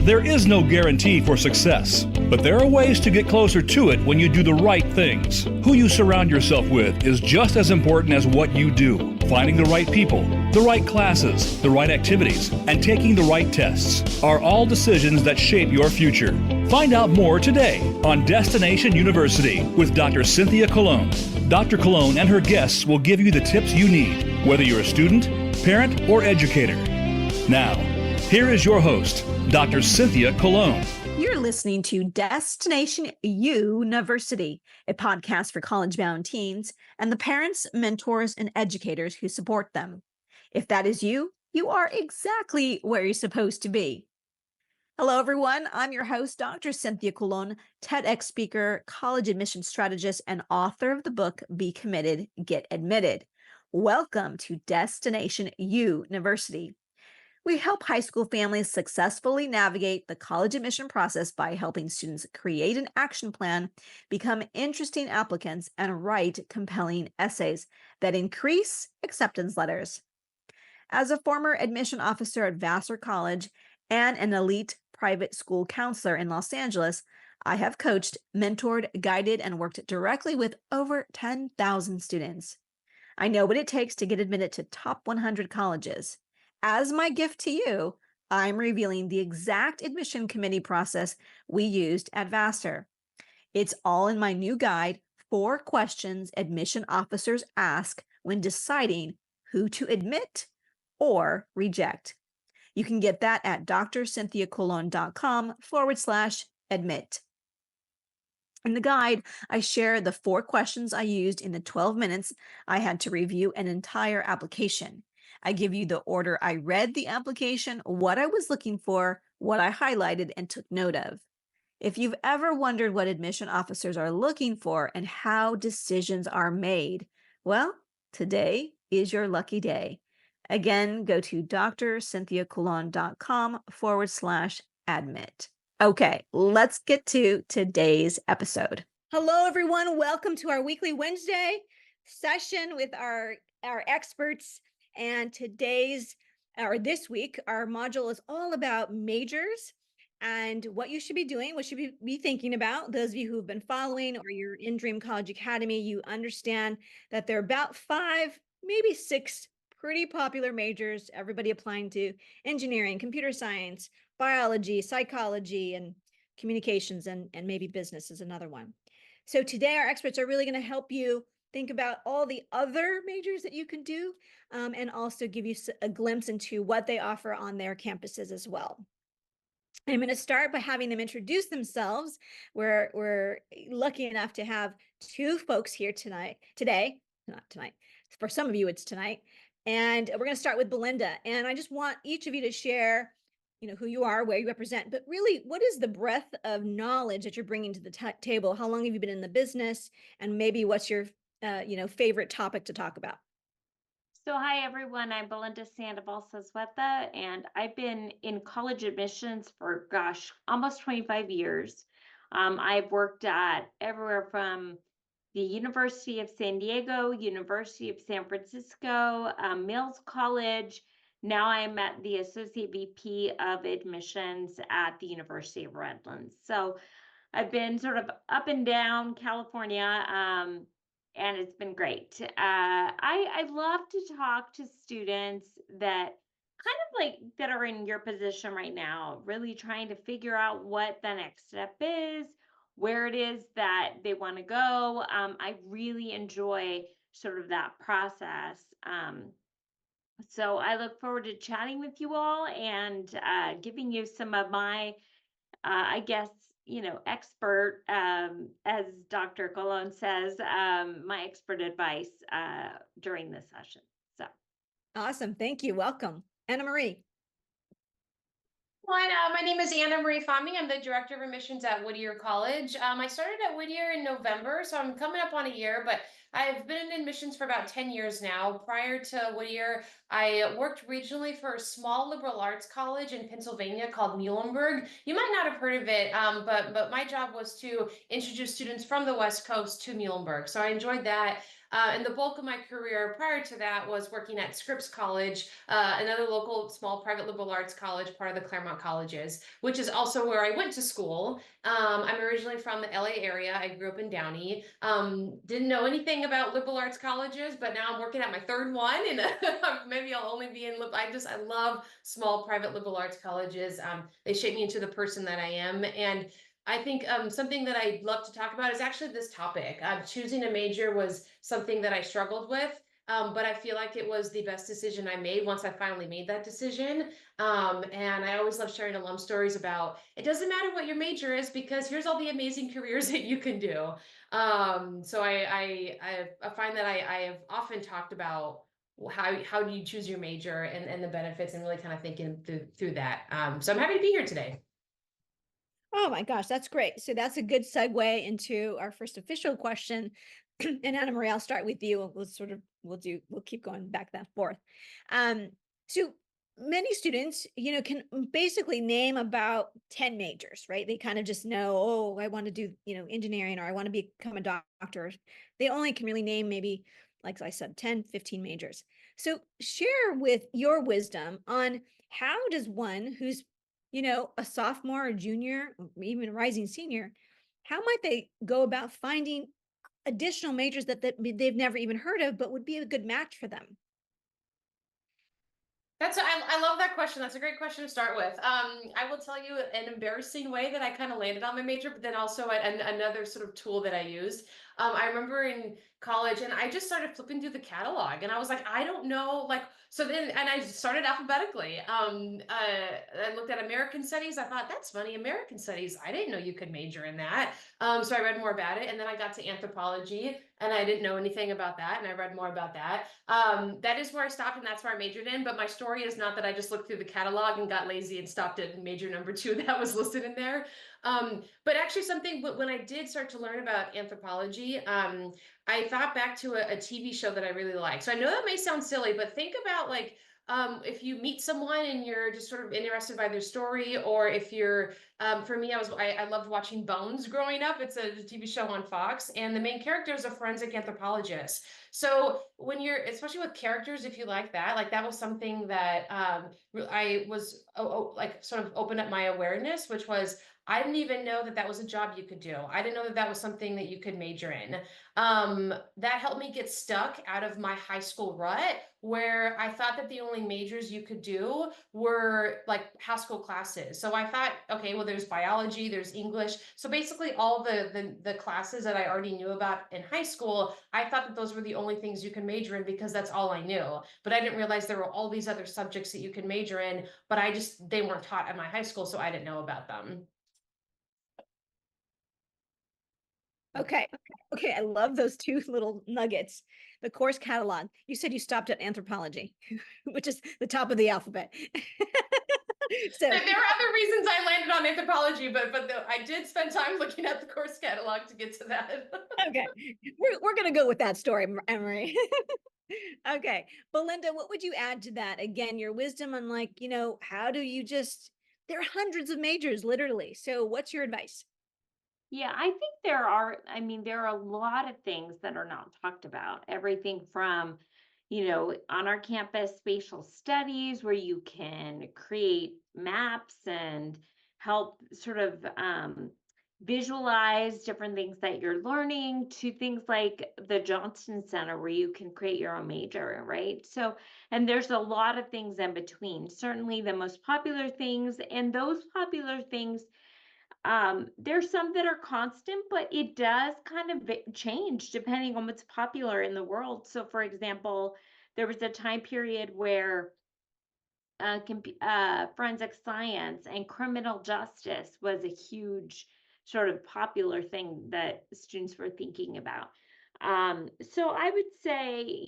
There is no guarantee for success, but there are ways to get closer to it when you do the right things. Who you surround yourself with is just as important as what you do. Finding the right people, the right classes, the right activities, and taking the right tests are all decisions that shape your future. Find out more today on Destination University with Dr. Cynthia Colon. Dr. Colon and her guests will give you the tips you need, whether you're a student, parent, or educator. Now, here is your host, Dr. Cynthia Colon. You're listening to Destination University, a podcast for college-bound teens and the parents, mentors, and educators who support them. If that is you, you are exactly where you're supposed to be. Hello, everyone. I'm your host, Dr. Cynthia Colon, TEDx speaker, college admission strategist, and author of the book, Be Committed, Get Admitted. Welcome to Destination University. We help high school families successfully navigate the college admission process by helping students create an action plan, become interesting applicants, and write compelling essays that increase acceptance letters. As a former admission officer at Vassar College and an elite private school counselor in Los Angeles, I have coached, mentored, guided, and worked directly with over 10,000 students. I know what it takes to get admitted to top 100 colleges. As my gift to you, I'm revealing the exact admission committee process we used at Vassar. It's all in my new guide, 4 questions admission officers ask when deciding who to admit or reject. You can get that at drcynthiacolon.com/admit. In the guide, I share the 4 questions I used in the 12 minutes I had to review an entire application. I give you the order I read the application, what I was looking for, what I highlighted and took note of. If you've ever wondered what admission officers are looking for and how decisions are made, well, today is your lucky day. Again, go to drcynthiacolon.com/admit. Okay, let's get to today's episode. Hello, everyone. Welcome to our weekly Wednesday session with our experts. And this week, our module is all about majors and what you should be doing, what you should be thinking about. Those of you who have been following or you're in Dream College Academy, you understand that there are about 5, maybe 6 pretty popular majors, everybody applying to engineering, computer science, biology, psychology, and communications, and maybe business is another one. So today our experts are really going to help you think about all the other majors that you can do, and also give you a glimpse into what they offer on their campuses as well. I'm going to start by having them introduce themselves. We're lucky enough to have 2 folks here today. Not tonight. For some of you, it's tonight. And we're going to start with Belinda. And I just want each of you to share, who you are, where you represent, but really, what is the breadth of knowledge that you're bringing to the table? How long have you been in the business? And maybe what's your favorite topic to talk about? So hi everyone, I'm Belinda Sandoval-Sasweta, and I've been in college admissions for, almost 25 years. I've worked at everywhere from the University of San Diego, University of San Francisco, Mills College. Now I'm at the Associate VP of Admissions at the University of Redlands. So I've been sort of up and down California, and it's been great. I love to talk to students that that are in your position right now, really trying to figure out what the next step is, where it is that they want to go. I really enjoy sort of that process. So I look forward to chatting with you all and giving you some of my I guess, expert, as Dr. Colon says, my expert advice during this session. So, Awesome. Thank you. Welcome. Anna Marie. Hi, my name is Anna Marie Fami. I'm the Director of Admissions at Whittier College. I started at Whittier in November, so I'm coming up on a year, but I've been in admissions for about 10 years now. Prior to Whittier, I worked regionally for a small liberal arts college in Pennsylvania called Muhlenberg. You might not have heard of it, but my job was to introduce students from the West Coast to Muhlenberg. So I enjoyed that. And the bulk of my career prior to that was working at Scripps College, another local small private liberal arts college, part of the Claremont Colleges, which is also where I went to school. I'm originally from the LA area. I grew up in Downey. Didn't know anything about liberal arts colleges, but now I'm working at my third one, and maybe I'll only be in. I love small private liberal arts colleges. They shape me into the person that I am, and I think something that I'd love to talk about is actually this topic. Choosing a major was something that I struggled with. But I feel like it was the best decision I made once I finally made that decision. And I always love sharing alum stories about it doesn't matter what your major is because here's all the amazing careers that you can do. So I find that I have often talked about how do you choose your major and the benefits and really kind of thinking through that. So I'm happy to be here today. Oh my gosh, that's great. So that's a good segue into our first official question. And Anna Marie, I'll start with you. We'll keep going back and forth. Um, so many students, can basically name about 10 majors, right? They kind of just know, oh, I want to do, engineering, or I want to become a doctor. They only can really name maybe, like I said, 10, 15 majors. So share with your wisdom on how does one who's a sophomore or junior, or even a rising senior, how might they go about finding additional majors that they've never even heard of, but would be a good match for them? I love that question. That's a great question to start with. I will tell you an embarrassing way that I kind of landed on my major, but then also another sort of tool that I used. I remember in college, and I just started flipping through the catalog, and I was like, I don't know, like, so then, and I started alphabetically. I looked at American Studies. I thought that's funny, American Studies. I didn't know you could major in that. So I read more about it, and then I got to anthropology, and I didn't know anything about that, and I read more about that. That is where I stopped, and that's where I majored in. But my story is not that I just looked through the catalog and got lazy and stopped at major number 2 that was listed in there. But actually, something when I did start to learn about anthropology, I thought back to a TV show that I really like. So I know that may sound silly, but think about like if you meet someone and you're just sort of interested by their story, or if you're for me, I loved watching Bones growing up. It's a TV show on Fox, and the main character is a forensic anthropologist. So when you're, especially with characters, if you like that was something that I was like sort of opened up my awareness, which was I didn't even know that that was a job you could do. I didn't know that that was something that you could major in. That helped me get stuck out of my high school rut where I thought that the only majors you could do were like high school classes. So I thought, okay, well, there's biology, there's English. So basically all the classes that I already knew about in high school, I thought that those were the only things you can major in because that's all I knew. But I didn't realize there were all these other subjects that you can major in, but they weren't taught at my high school, so I didn't know about them. Okay. Okay. I love those two little nuggets. The course catalog. You said you stopped at anthropology, which is the top of the alphabet. So, There were other reasons I landed on anthropology, but I did spend time looking at the course catalog to get to that. okay, we're gonna go with that story, Emery. Okay, Belinda, what would you add to that? Again, your wisdom on like, how do you just? There are hundreds of majors, literally. So, what's your advice? Yeah, I mean, there are a lot of things that are not talked about. Everything from, on our campus, spatial studies, where you can create maps and help sort of visualize different things that you're learning, to things like the Johnston Center, where you can create your own major, right? So, and there's a lot of things in between. Certainly the most popular things, and those popular things, there's some that are constant, but it does kind of change depending on what's popular in the world. So, for example, there was a time period where forensic science and criminal justice was a huge sort of popular thing that students were thinking about. So I would say,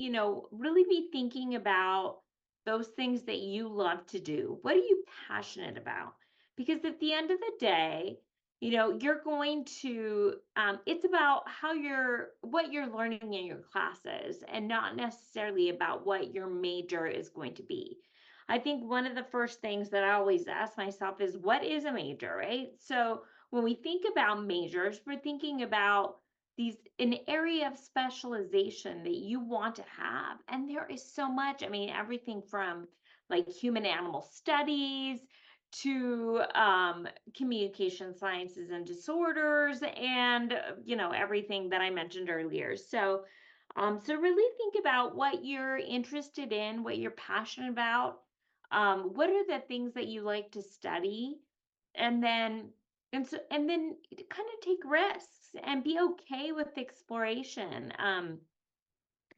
really be thinking about those things that you love to do. What are you passionate about? Because at the end of the day, you're going to, it's about what you're learning in your classes, and not necessarily about what your major is going to be. I think one of the first things that I always ask myself is, what is a major, right? So when we think about majors, we're thinking about an area of specialization that you want to have. And there is so much. I mean, everything from like human animal studies to communication sciences and disorders, and everything that I mentioned earlier. So really think about what you're interested in, what you're passionate about. What are the things that you like to study? And then and then kind of take risks and be okay with exploration.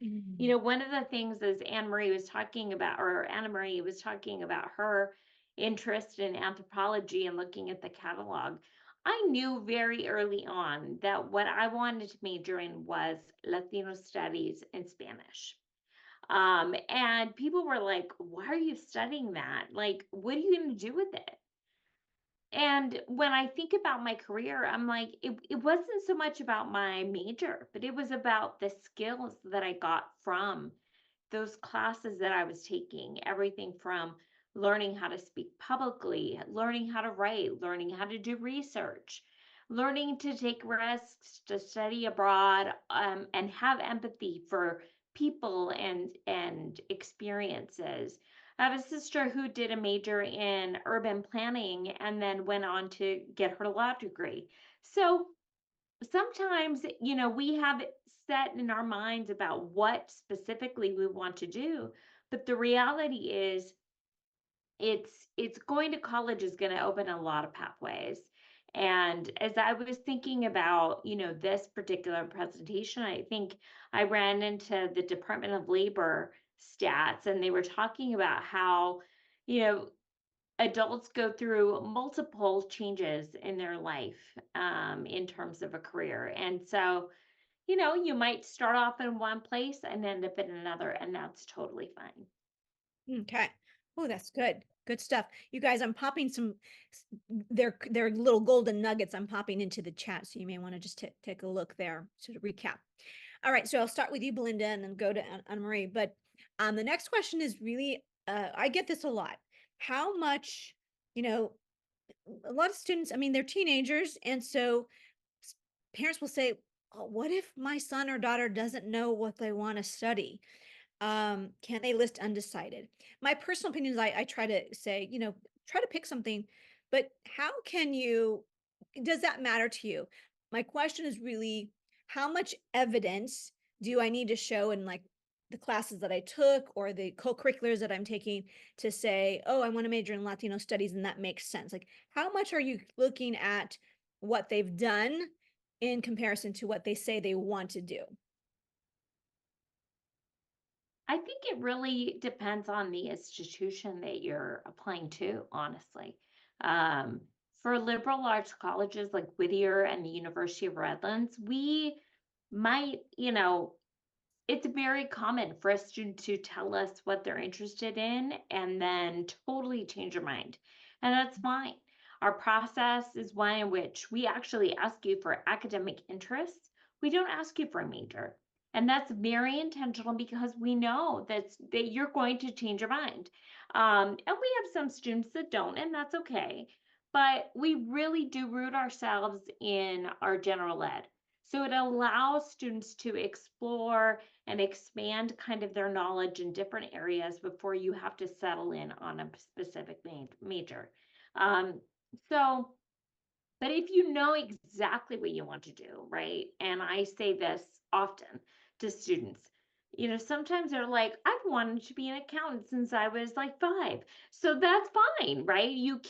One of the things is Anna Marie was talking about her interest in anthropology and looking at the catalog. I knew very early on that what I wanted to major in was Latino studies and Spanish. And people were like, why are you studying that? Like, what are you going to do with it? And when I think about my career, I'm like, it wasn't so much about my major, but it was about the skills that I got from those classes that I was taking. Everything from learning how to speak publicly, learning how to write, learning how to do research, learning to take risks, to study abroad, and have empathy for people and experiences. I have a sister who did a major in urban planning and then went on to get her law degree. So sometimes, we have it set in our minds about what specifically we want to do, but the reality is it's going to college is going to open a lot of pathways. And as I was thinking about, this particular presentation, I think I ran into the Department of Labor stats, and they were talking about how, you know, adults go through multiple changes in their life, in terms of a career. And so, you might start off in one place and end up in another, and that's totally fine. Okay. Oh, that's good. Good stuff. You guys, I'm popping some, they're little golden nuggets I'm popping into the chat. So you may want to just take a look there to recap. All right. So I'll start with you, Belinda, and then go to Anna Marie. But the next question is really, I get this a lot. How much, a lot of students, I mean, they're teenagers. And so parents will say, oh, what if my son or daughter doesn't know what they want to study? Can they list undecided? My personal opinion is I try to say, try to pick something, but how can you, does that matter to you? My question is really, how much evidence do I need to show in like the classes that I took or the co-curriculars that I'm taking to say, oh, I want to major in Latino studies, and that makes sense. Like, how much are you looking at what they've done in comparison to what they say they want to do? I think it really depends on the institution that you're applying to, honestly. Um, for liberal arts colleges like Whittier and the University of Redlands, we might, it's very common for a student to tell us what they're interested in and then totally change your mind. And that's fine. Our process is one in which we actually ask you for academic interests. We don't ask you for a major. And that's very intentional because we know that you're going to change your mind. And we have some students that don't, and that's okay. But we really do root ourselves in our general ed. So it allows students to explore and expand kind of their knowledge in different areas before you have to settle in on a specific major. Um, so, but if you know exactly what you want to do, right? And I say this often to students, sometimes they're like, I've wanted to be an accountant since I was like 5. So that's fine, right? You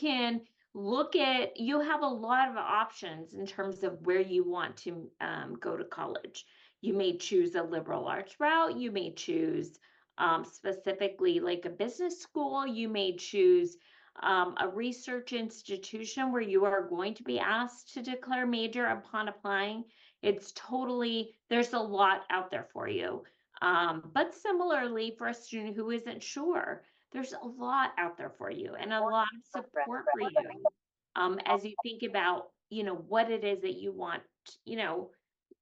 have a lot of options in terms of where you want to go to college. You may choose a liberal arts route. You may choose specifically like a business school. You may choose a research institution where you are going to be asked to declare major upon applying. There's a lot out there for you. But similarly, for a student who isn't sure, there's a lot out there for you and a lot of support for you, as you think about, what it is that you want, you know,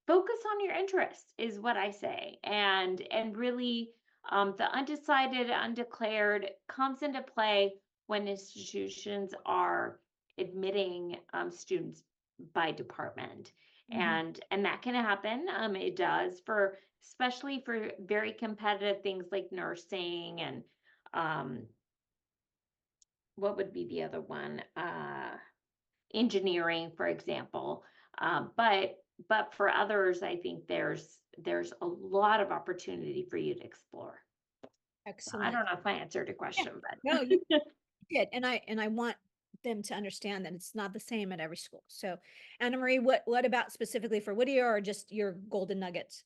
focus on your interests is what I say. And really, the undecided, undeclared comes into play when institutions are admitting students by department. And that can happen. It does, for especially for very competitive things like nursing and um what would be the other one? Engineering, for example. But for others, I think there's a lot of opportunity for you to explore. I Excellent. don't know if I answered a question, but No, you did. And I want them to understand that it's not the same at every school. So, Anna Marie, what about specifically for Whittier or just your golden nuggets?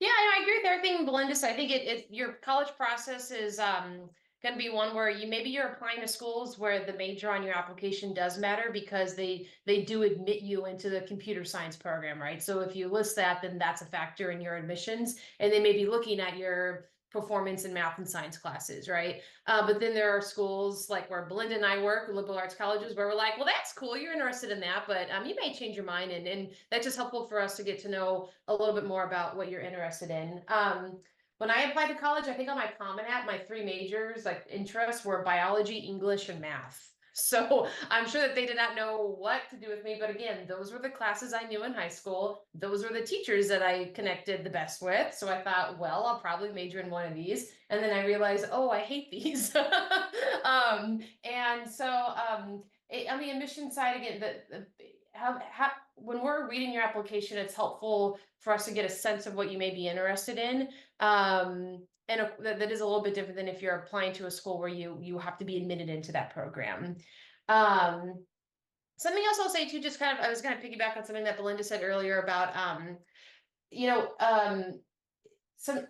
Yeah, I agree with everything Belinda said. I think your college process is going to be one where you're applying to schools where the major on your application does matter, because they do admit you into the computer science program, right? So if you list that, then that's a factor in your admissions, and they may be looking at your performance in math and science classes, right? But then there are schools like where Belinda and I work, liberal arts colleges, where we're like, well, that's cool, you're interested in that, but you may change your mind, and that's just helpful for us to get to know a little bit more about what you're interested in. When I applied to college, I think on my Common App, my three majors, like interests, were biology, English, and math. So I'm sure that they did not know what to do with me. But again, those were the classes I knew in high school. Those were the teachers that I connected the best with. So I thought, well, I'll probably major in one of these. And then I realized, oh, I hate these. And so on the admission side, again, how when we're reading your application, it's helpful for us to get a sense of what you may be interested in. That is a little bit different than if you're applying to a school where you have to be admitted into that program. Something else I'll say too, just kind of, I was going to piggyback on something that Belinda said earlier about, you know, some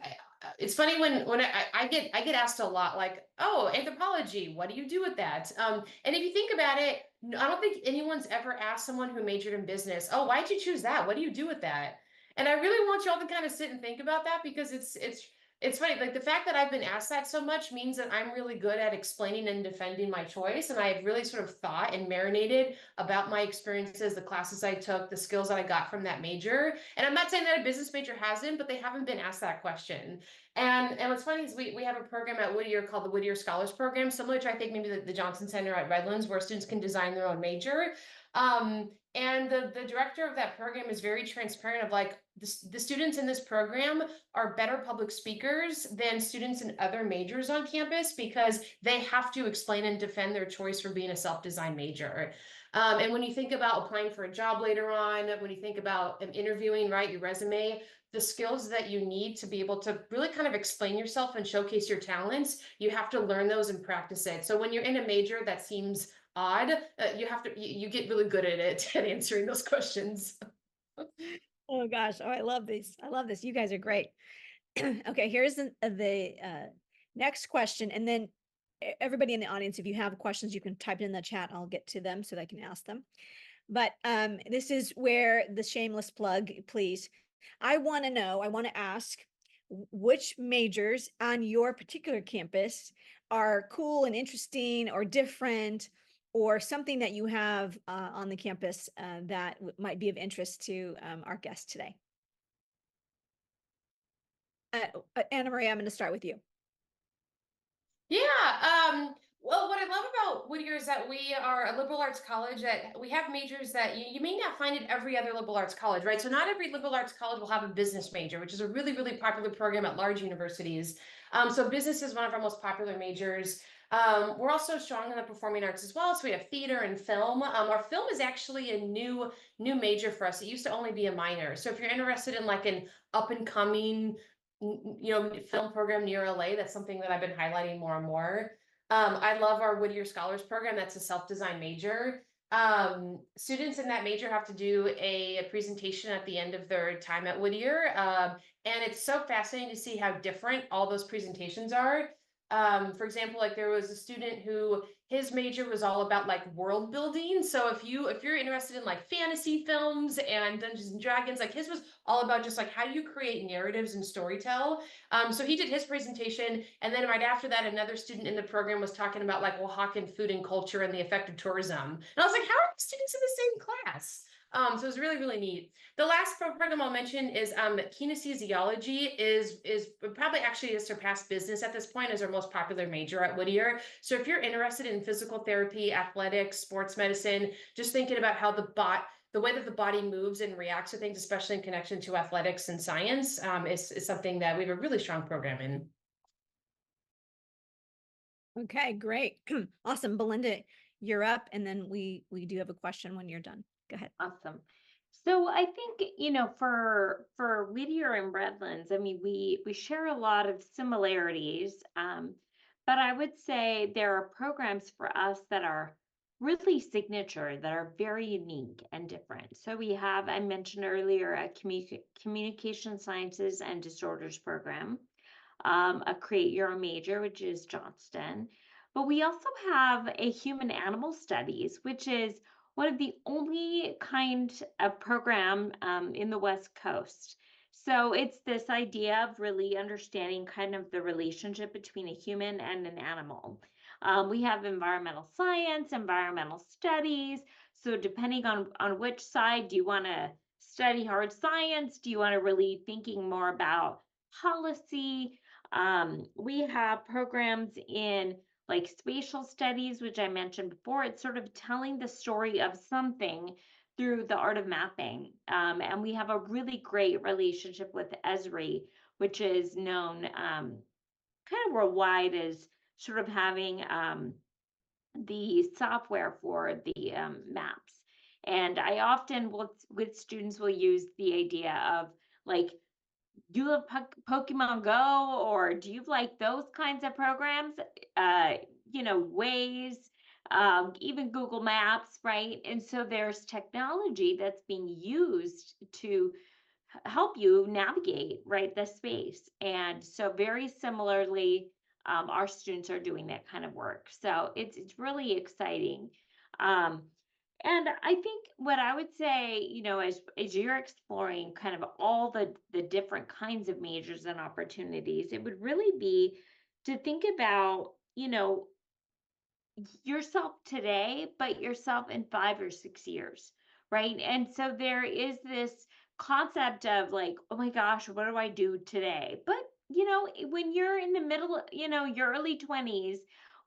it's funny when I get asked a lot, like, oh, anthropology, what do you do with that? And if you think about it, I don't think anyone's ever asked someone who majored in business, oh, why'd you choose that? What do you do with that? And I really want y'all to kind of sit and think about that, because it's funny, like the fact that I've been asked that so much means that I'm really good at explaining and defending my choice. And I've really sort of thought and marinated about my experiences, the classes I took, the skills that I got from that major. And I'm not saying that a business major hasn't, but they haven't been asked that question. And what's funny is we have a program at Whittier called the Whittier Scholars Program, similar to, I think, maybe the Johnson Center at Redlands, where students can design their own major. And the director of that program is very transparent of like, the students in this program are better public speakers than students in other majors on campus, because they have to explain and defend their choice for being a self-designed major. And when you think about applying for a job later on, when you think about interviewing, right, your resume, the skills that you need to be able to really kind of explain yourself and showcase your talents, you have to learn those and practice it. So when you're in a major that seems odd, you get really good at it, at answering those questions. Oh gosh, oh, I love these. I love this. You guys are great. Okay, here's the next question, and then everybody in the audience, if you have questions, you can type it in the chat. I'll get to them so that I can ask them. But this is where the shameless plug, please. I want to know, I want to ask which majors on your particular campus are cool and interesting or different, or something that you have on the campus that might be of interest to our guest today. Anna Marie, I'm going to start with you. Yeah. Well, what I love about Whittier is that we are a liberal arts college, that we have majors that you may not find at every other liberal arts college, right? So not every liberal arts college will have a business major, which is a really, really popular program at large universities. So business is one of our most popular majors. We're also strong in the performing arts as well. So we have theater and film. Our film is actually a new major for us. It used to only be a minor. So if you're interested in like an up and coming, film program near LA, that's something that I've been highlighting more and more. I love our Whittier Scholars Program. That's a self-design major. Students in that major have to do a presentation at the end of their time at Whittier. And it's so fascinating to see how different all those presentations are. For example, like there was a student who his major was all about like world building. So if you're interested in like fantasy films and Dungeons and Dragons, like his was all about just like how do you create narratives and storytell. So he did his presentation, and then right after that, another student in the program was talking about like Oaxacan food and culture and the effect of tourism. And I was like, how are the students in the same class? So it was really, really neat. The last program I'll mention is kinesiology is probably actually has surpassed business at this point as our most popular major at Whittier. So if you're interested in physical therapy, athletics, sports medicine, just thinking about how the the way that the body moves and reacts to things, especially in connection to athletics and science, is something that we have a really strong program in. Okay, great. Awesome. Belinda, you're up. And then we do have a question when you're done. Go ahead. Awesome. So I think, for Whittier and Redlands, I mean, we share a lot of similarities, but I would say there are programs for us that are really signature, that are very unique and different. So we have, I mentioned earlier, a communication sciences and disorders program, a create your own major, which is Johnston. But we also have a human animal studies, which is one of the only kind of program in the West Coast. So it's this idea of really understanding kind of the relationship between a human and an animal. We have environmental science, environmental studies. So depending on which side, do you want to study hard science? Do you want to really thinking more about policy? We have programs in like spatial studies, which I mentioned before. It's sort of telling the story of something through the art of mapping. And we have a really great relationship with Esri, which is known kind of worldwide as sort of having the software for the maps. And I often will, with students, will use the idea of like, do you love Pokemon Go, or do you like those kinds of programs? Uh, Waze, even Google Maps, right? And so there's technology that's being used to help you navigate, right, the space. And so very similarly, our students are doing that kind of work. So it's really exciting. Um, and I think what I would say, as you're exploring kind of all the different kinds of majors and opportunities, it would really be to think about, yourself today, but yourself in 5 or 6 years, right? And so there is this concept of like, oh my gosh, what do I do today? But, when you're in the middle, your early 20s,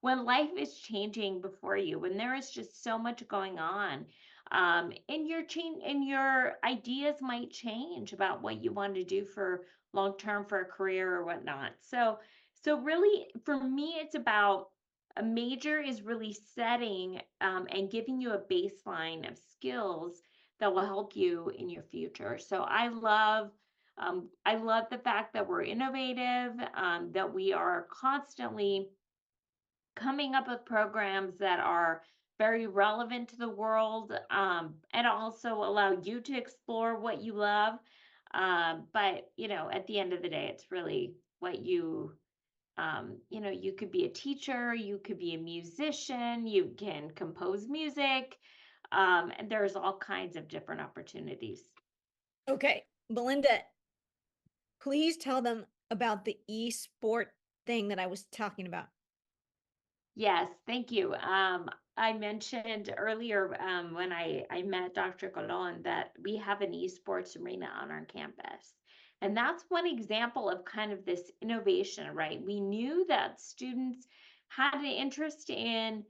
when life is changing before you, when there is just so much going on, and your ideas might change about what you want to do for long term for a career or whatnot. So really, for me, it's about a major is really setting and giving you a baseline of skills that will help you in your future. So I love the fact that we're innovative, that we are constantly coming up with programs that are very relevant to the world, and also allow you to explore what you love. But at the end of the day, it's really what you could be a teacher, you could be a musician, you can compose music, and there's all kinds of different opportunities. Okay, Belinda, please tell them about the e-sport thing that I was talking about. Yes, thank you. I mentioned earlier when I met Dr. Colon that we have an esports arena on our campus. And that's one example of kind of this innovation, right? We knew that students had an interest in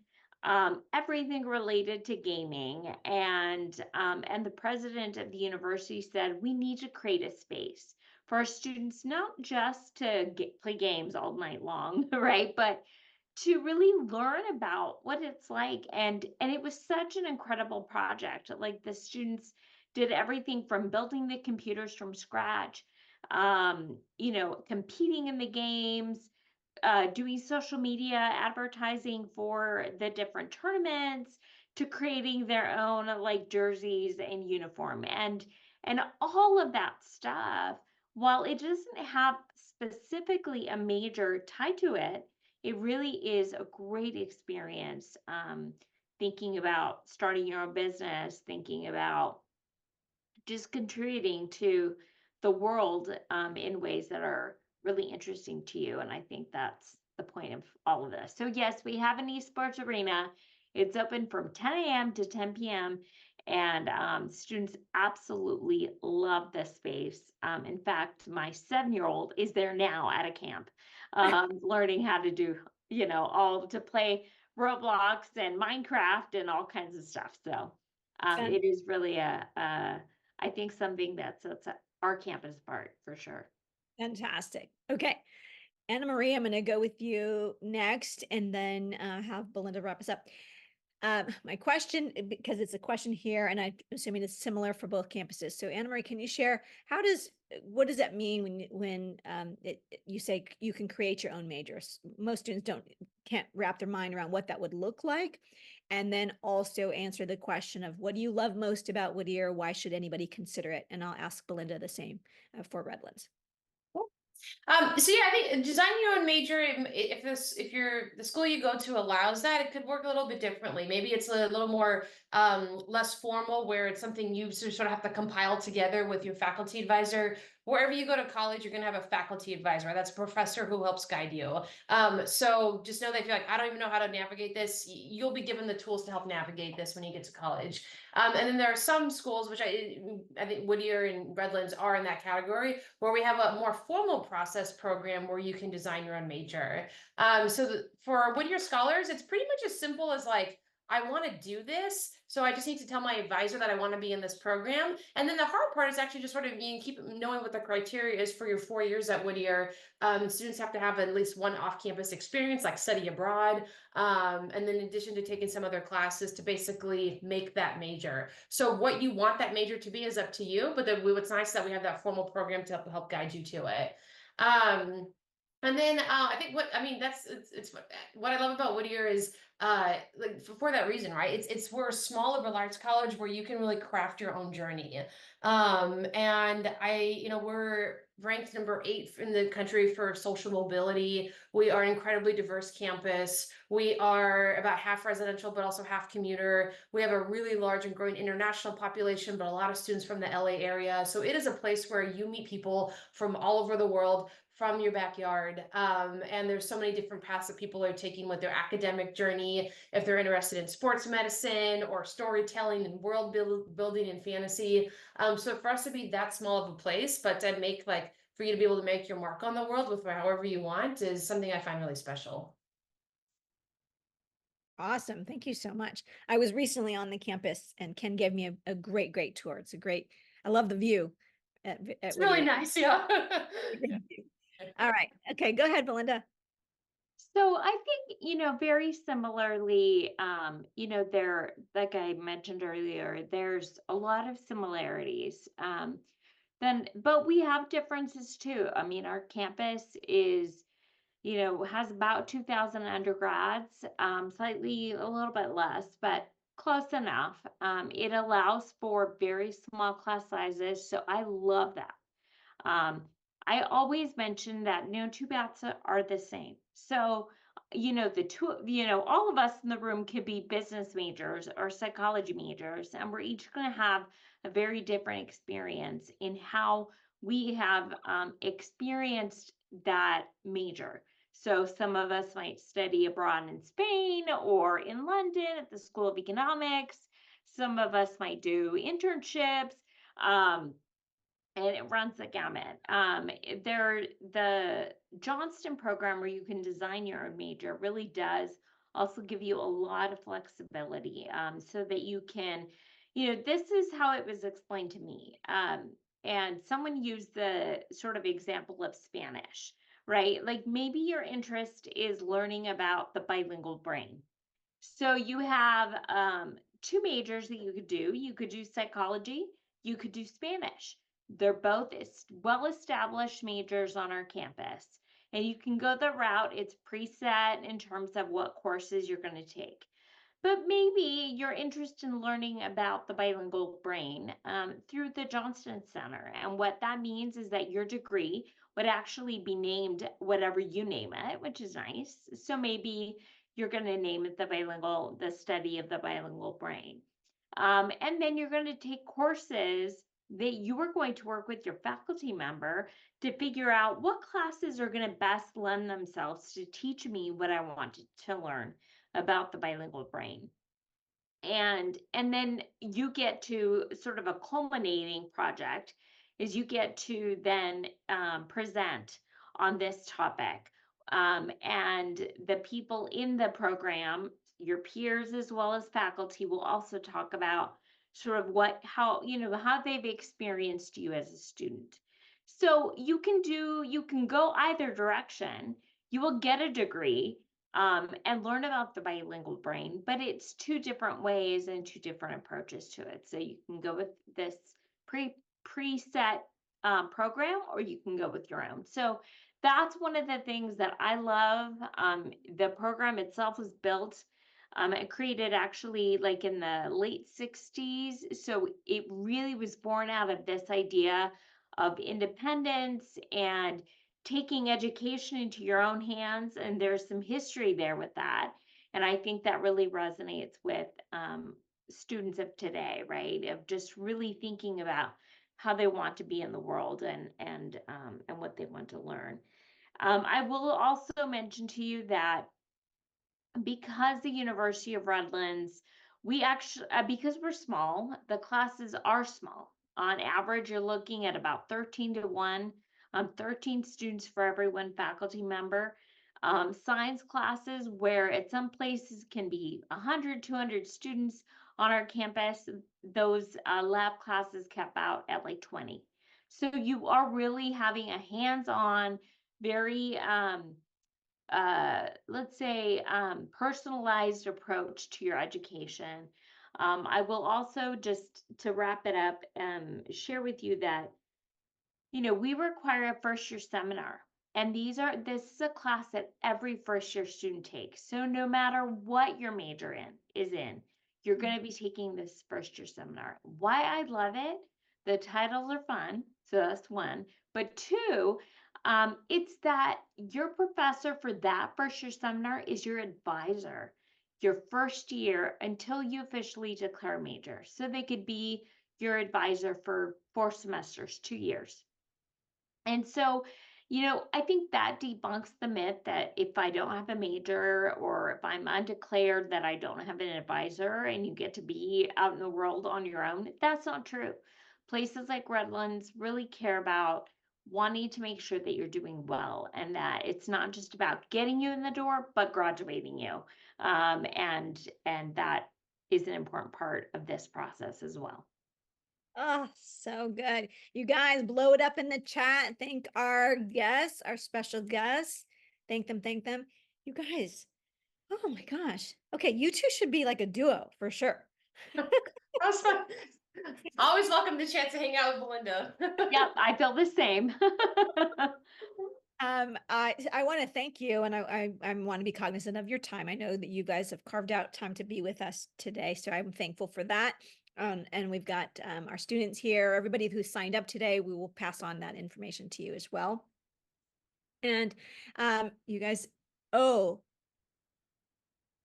everything related to gaming, and the president of the university said we need to create a space for our students, not just to play games all night long, right? But to really learn about what it's like, and it was such an incredible project. Like the students did everything from building the computers from scratch, competing in the games, doing social media advertising for the different tournaments, to creating their own like jerseys and uniform, and all of that stuff. While it doesn't have specifically a major tied to it, it really is a great experience, thinking about starting your own business, thinking about just contributing to the world in ways that are really interesting to you. And I think that's the point of all of this. So yes, we have an esports arena. It's open from 10 a.m. to 10 p.m. And students absolutely love this space. In fact, my 7-year-old is there now at a camp, learning how to do, all to play Roblox and Minecraft and all kinds of stuff. So Fan- It is really I think something that sets our campus apart for sure. Fantastic. Okay. Anna Marie, I'm going to go with you next and then have Belinda wrap us up. My question, because it's a question here, and I'm assuming it's similar for both campuses. So, Anna Marie, can you share what does that mean when you say you can create your own majors? Most students can't wrap their mind around what that would look like, and then also answer the question of what do you love most about Whittier? Why should anybody consider it? And I'll ask Belinda the same for Redlands. So yeah, I think design your own major. If the school you go to allows that, it could work a little bit differently. Maybe it's a little more less formal, where it's something you sort of have to compile together with your faculty advisor. Wherever you go to college, you're going to have a faculty advisor. That's a professor who helps guide you. So just know that if you're like, I don't even know how to navigate this, you'll be given the tools to help navigate this when you get to college. And then there are some schools, which I think Whittier and Redlands are in that category, where we have a more formal process program where you can design your own major. For Whittier scholars, it's pretty much as simple as like, I want to do this, so I just need to tell my advisor that I want to be in this program. And then the hard part is actually just sort of keep knowing what the criteria is for your 4 years at Whittier. Students have to have at least one off-campus experience, like study abroad, and then in addition to taking some other classes to basically make that major. So what you want that major to be is up to you, but what's nice that we have that formal program to help guide you to it. And then I think it's what I love about Whittier is like for that reason, right? We're a small liberal arts college where you can really craft your own journey. And we're ranked number 8 in the country for social mobility. We are an incredibly diverse campus. We are about half residential, but also half commuter. We have a really large and growing international population, but a lot of students from the LA area. So it is a place where you meet people from all over the world, from your backyard. And there's so many different paths that people are taking with their academic journey. If they're interested in sports medicine or storytelling and world building and fantasy. So for us to be that small of a place, but to for you to be able to make your mark on the world with however you want is something I find really special. Awesome. Thank you so much. I was recently on the campus and Ken gave me a great tour. I love the view at It's really Whittier. nice, yeah. All right. Okay, go ahead, Belinda. So I think, very similarly, there, like I mentioned earlier, there's a lot of similarities. But we have differences too. I mean, our campus has about 2,000 undergrads, slightly a little bit less, but close enough. It allows for very small class sizes, so I love that. Um, I always mention that no two bats are the same. So, all of us in the room could be business majors or psychology majors, and we're each going to have a very different experience in how we have experienced that major. So, some of us might study abroad in Spain or in London at the School of Economics. Some of us might do internships. And it runs the gamut. The Johnston program where you can design your own major really does also give you a lot of flexibility, so that you can, this is how it was explained to me. And someone used the sort of example of Spanish, right? Like maybe your interest is learning about the bilingual brain. So you have two majors that you could do. You could do psychology, you could do Spanish. They're both well-established majors on our campus. And you can go the route, it's preset in terms of what courses you're going to take. But maybe you're interested in learning about the bilingual brain through the Johnston Center. And what that means is that your degree would actually be named whatever you name it, which is nice. So maybe you're going to name it the study of the bilingual brain. And then you're going to take courses that you are going to work with your faculty member to figure out what classes are going to best lend themselves to teach me what I wanted to learn about the bilingual brain. And then you get to sort of a culminating project is you get to then present on this topic. And the people in the program, your peers as well as faculty, will also talk about sort of how they've experienced you as a student. So you can go either direction. You will get a degree and learn about the bilingual brain, but it's two different ways and two different approaches to it. So you can go with this preset program, or you can go with your own. So that's one of the things that I love. The program itself was built and created actually like in the late 60s. So it really was born out of this idea of independence and taking education into your own hands. And there's some history there with that. And I think that really resonates with students of today, right? Of just really thinking about how they want to be in the world and what they want to learn. I will also mention to you that because the University of Redlands, we actually, because we're small, the classes are small. On average, you're looking at about 13 to 1, 13 students for every one faculty member. Science classes, where at some places can be 100, 200 students on our campus, those lab classes cap out at like 20. So you are really having a hands-on, very let's say, personalized approach to your education. I will also, just to wrap it up, share with you that, we require a first year seminar. And this is a class that every first year student takes. So no matter what your major is in, you're going to be taking this first year seminar. Why I love it, the titles are fun. So that's one. But two, it's that your professor for that first year seminar is your advisor your first year until you officially declare major. So they could be your advisor for 4 semesters, 2 years. And so, I think that debunks the myth that if I don't have a major, or if I'm undeclared, that I don't have an advisor and you get to be out in the world on your own. That's not true. Places like Redlands really care about wanting to make sure that you're doing well, and that it's not just about getting you in the door, but graduating you. And that is an important part of this process as well. Oh, so good. You guys blow it up in the chat. Thank our guests, our special guests. Thank them, thank them. You guys, oh my gosh. Okay, you two should be like a duo for sure. Always welcome the chance to hang out with Belinda. Yep, I feel the same. I want to thank you, and I want to be cognizant of your time. I know that you guys have carved out time to be with us today, so I'm thankful for that. And we've got our students here, everybody who signed up today. We will pass on that information to you as well. And you guys, oh,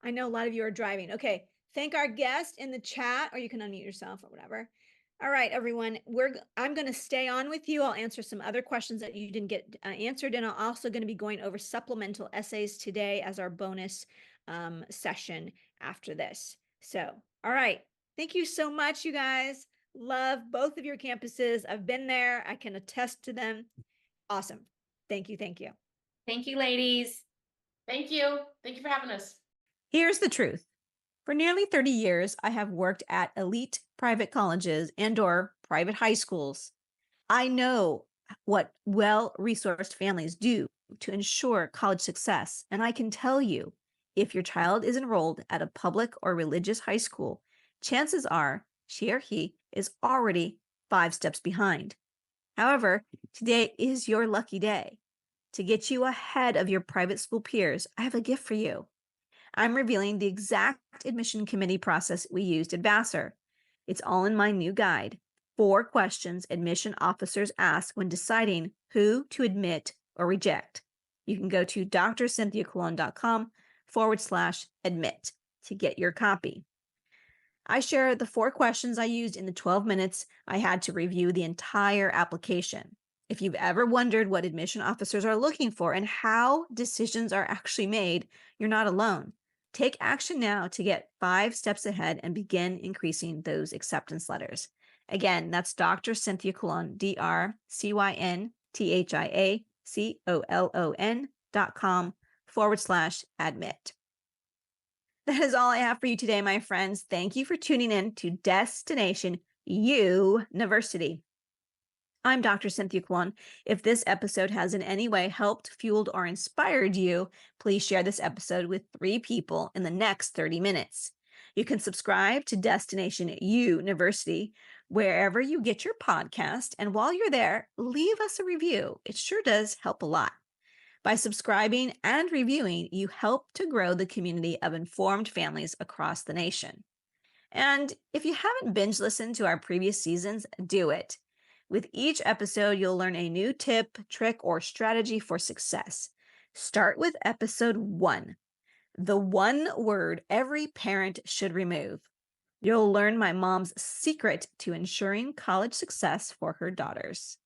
I know a lot of you are driving. Okay, thank our guest in the chat, or you can unmute yourself or whatever. All right, everyone, I'm going to stay on with you. I'll answer some other questions that you didn't get answered, and I'm also going to be going over supplemental essays today as our bonus session after this. So, all right, thank you so much, you guys. Love both of your campuses. I've been there. I can attest to them. Awesome. Thank you. Thank you. Thank you, ladies. Thank you. Thank you for having us. Here's the truth. For nearly 30 years, I have worked at elite private colleges and/or private high schools. I know what well-resourced families do to ensure college success, and I can tell you, if your child is enrolled at a public or religious high school, chances are she or he is already 5 steps behind. However, today is your lucky day. To get you ahead of your private school peers, I have a gift for you. I'm revealing the exact admission committee process we used at Vassar. It's all in my new guide. 4 questions admission officers ask when deciding who to admit or reject. You can go to drcynthiacolon.com/admit to get your copy. I share the 4 questions I used in the 12 minutes I had to review the entire application. If you've ever wondered what admission officers are looking for and how decisions are actually made, you're not alone. Take action now to get 5 steps ahead and begin increasing those acceptance letters. Again, that's Dr. Cynthia Colon, drcynthiacolon.com/admit. That is all I have for you today, my friends. Thank you for tuning in to Destination University. I'm Dr. Cynthia Kwan. If this episode has in any way helped, fueled, or inspired you, please share this episode with 3 people in the next 30 minutes. You can subscribe to Destination University wherever you get your podcast. And while you're there, leave us a review. It sure does help a lot. By subscribing and reviewing, you help to grow the community of informed families across the nation. And if you haven't binge listened to our previous seasons, do it. With each episode, you'll learn a new tip, trick, or strategy for success. Start with episode 1, the one word every parent should remove. You'll learn my mom's secret to ensuring college success for her daughters.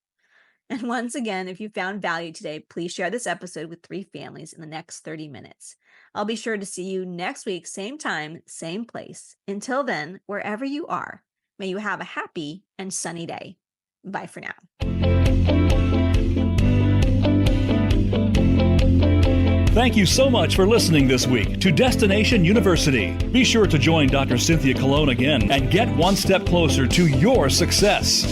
And once again, if you found value today, please share this episode with 3 families in the next 30 minutes. I'll be sure to see you next week, same time, same place. Until then, wherever you are, may you have a happy and sunny day. Bye for now. Thank you so much for listening this week to Destination University. Be sure to join Dr. Cynthia Colon again and get one step closer to your success.